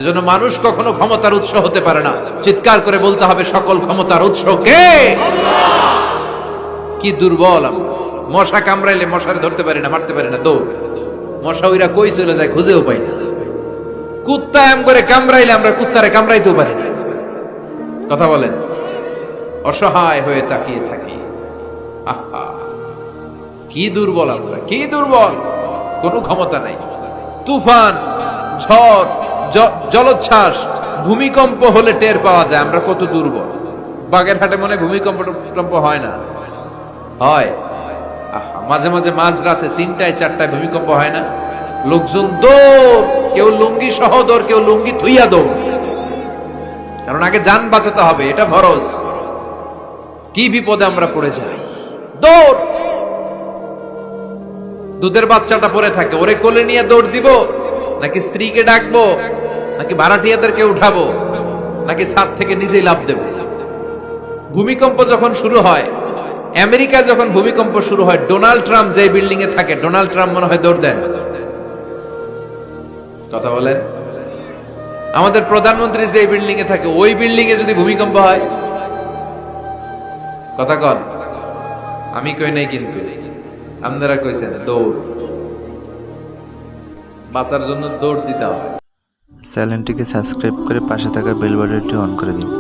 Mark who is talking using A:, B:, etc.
A: এজন্য মানুষ কখনো ক্ষমতার উৎস হতে পারে না। চিৎকার করে বলতে হবে, সকল ক্ষমতার উৎস কে? কি দুর্বল আমরা। মশা কামড়াইলে মশারে ধরতে পারি না, মারতে পারি না, দৌড়। মশা ওইরা কই চলে যায় খুঁজেও পাই না। কুত্তা এম করে কামড়াইলে আমরা কুত্তারে কামড়াইতেও পারি না। কথা বলেন, অসহায় হয়ে তাকিয়ে থাকি। আহা, কি দুর্বল আমরা, কি দুর্বল। কোনো ক্ষমতা নাই। তুফান, ঝড়, জলোচ্ছ্বাস, ভূমিকম্প হলে টের পাওয়া যায় আমরা কত দুর্বল। বাগেরহাটে মনে ভূমিকম্প হয় না? হয়। মাঝে মাঝে মাঝরাতে 3টায় 4টায় ভূমিকম্প হয় না? লোকজন দৌড়, কেউ লুঙ্গি সহ দৌড়, কেউ লুঙ্গি থুইয়া দৌড়। কারণ আগে জান বাঁচাতে হবে, এটা ফরজ। কি বিপদে আমরা পড়ে যাই, দৌড়। দুধের বাচ্চাটা পড়ে থাকে, ওরে কোলে নিয়ে দৌড় দিব, নাকি স্ত্রীকে ডাকবো, নাকি ভাড়াটিয়াদেরকে উঠাবো, নাকি ছাদ থেকে নিজেই লাফ দেব? ভূমিকম্প যখন শুরু হয়, আমেরিকায় যখন ভূমিকম্প শুরু হয়, ডোনাল্ড ট্রাম্প যে বিল্ডিং এ থাকে, ডোনাল্ড ট্রাম্প মনে হয় দৌড় দেন। কথা বলেন, আমাদের প্রধানমন্ত্রী যে বিল্ডিং এ থাকে, ওই বিল্ডিং এ যদি ভূমিকম্প হয়, কথা কন। আমি কই নাই কিন্তু, আপনারা কইছেন। দৌড়, বাঁচার জন্য দৌড় দিতে হবে।
B: চ্যানেলটিকে সাবস্ক্রাইব করে পাশে থাকা বেল বাটনটি অন করে দিন।